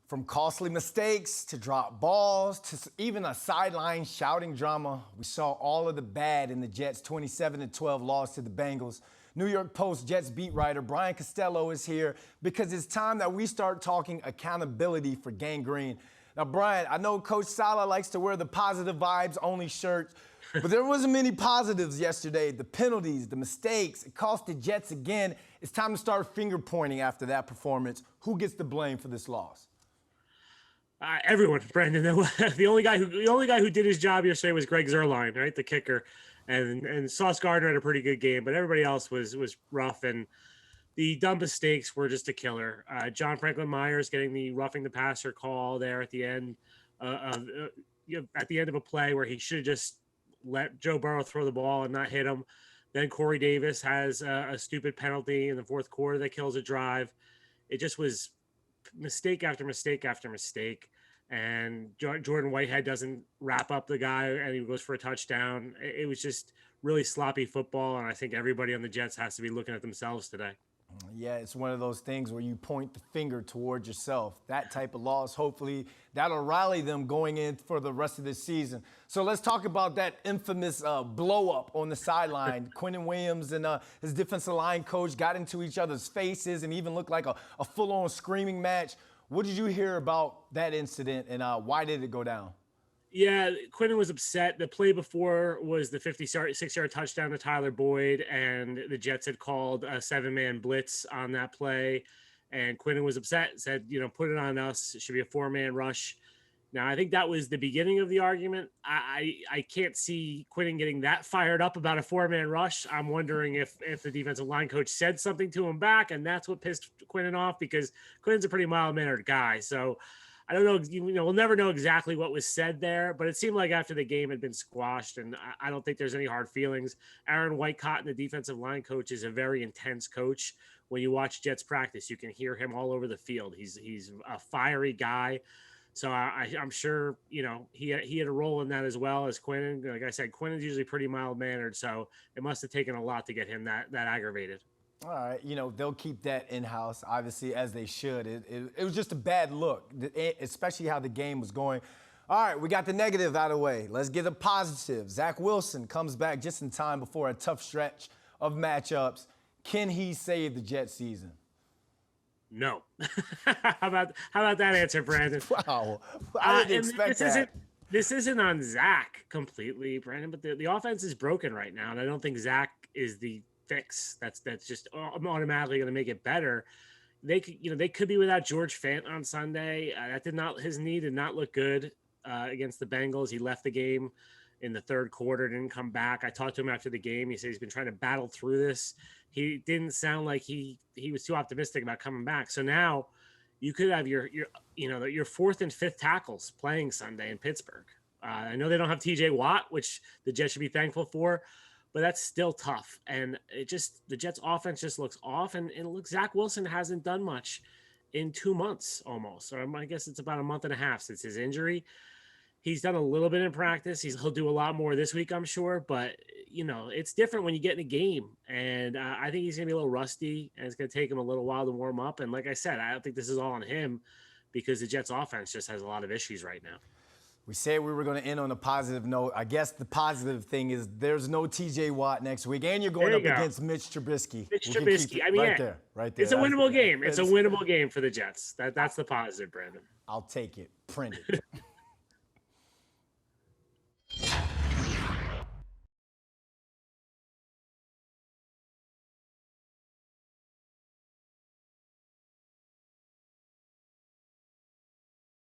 From costly mistakes to drop balls to even a sideline shouting drama, we saw all of the bad in the Jets' 27-12 loss to the Bengals. New York Post Jets beat writer Brian Costello is here because it's time that we start talking accountability for gangrene. Now, Brian, I know Coach Saleh likes to wear the positive vibes only shirt, but there wasn't many positives yesterday. The penalties, the mistakes, it cost the Jets again. It's time to start finger pointing after that performance. Who gets the blame for this loss? Everyone, Brandon. The only guy who did his job yesterday was Greg Zuerlein, right, the kicker, and Sauce Gardner had a pretty good game, but everybody else was rough, and the dumb mistakes were just a killer. John Franklin Myers getting the roughing the passer call there at the end at the end of a play where he should have just let Joe Burrow throw the ball and not hit him. Then Corey Davis has a stupid penalty in the fourth quarter that kills a drive. It just was mistake after mistake after mistake, and Jordan Whitehead doesn't wrap up the guy and he goes for a touchdown. It was just really sloppy football, and I think everybody on the Jets has to be looking at themselves today. Yeah, it's one of those things where you point the finger towards yourself. That type of loss, hopefully, that'll rally them going in for the rest of this season. So let's talk about that infamous blow-up on the sideline. Quinnen Williams and his defensive line coach got into each other's faces and even looked like a full-on screaming match. What did you hear about that incident, and why did it go down? Yeah, Quinnen was upset. The play before was the 56-yard touchdown to Tyler Boyd, and the Jets had called a 7-man blitz on that play. And Quinnen was upset, said, put it on us. It should be a 4-man rush. Now, I think that was the beginning of the argument. I can't see Quinnen getting that fired up about a 4-man rush. I'm wondering if the defensive line coach said something to him back, and that's what pissed Quinnen off, because Quinnen's a pretty mild-mannered guy. So I don't know, we'll never know exactly what was said there, but it seemed like after the game had been squashed, and I don't think there's any hard feelings. Aaron Whitecotton, the defensive line coach, is a very intense coach. When you watch Jets practice, you can hear him all over the field. He's a fiery guy. So I'm sure, he had a role in that as well as Quinnen. Like I said, Quinnen's usually pretty mild-mannered, so it must have taken a lot to get him that aggravated. All right, they'll keep that in-house, obviously, as they should. It was just a bad look, especially how the game was going. All right, we got the negative out of the way. Let's get the positive. Zach Wilson comes back just in time before a tough stretch of matchups. Can he save the Jets season? No. How about that answer, Brandon? Wow, I didn't expect that. This isn't on Zach completely, Brandon, but the offense is broken right now, and I don't think Zach is the fix that's just automatically going to make it better. They could be without George Fant on Sunday. His knee did not look good against the Bengals. He left the game in the third quarter, didn't come back. I talked to him after the game. He said he's been trying to battle through this. He didn't sound like he was too optimistic about coming back. So now you could have your fourth and fifth tackles playing Sunday in Pittsburgh. I know they don't have TJ Watt, which the Jets should be thankful for, but that's still tough. And the Jets offense just looks off. And look, Zach Wilson hasn't done much in 2 months almost. Or I guess it's about a month and a half since his injury. He's done a little bit in practice. He'll do a lot more this week, I'm sure. But, it's different when you get in a game. And I think he's going to be a little rusty, and it's going to take him a little while to warm up. And like I said, I don't think this is all on him, because the Jets offense just has a lot of issues right now. We said we were going to end on a positive note. I guess the positive thing is there's no TJ Watt next week, and you're going up against Mitch Trubisky. Right there. It's a winnable game. It's a winnable game for the Jets. That's the positive, Brandon. I'll take it. Print it.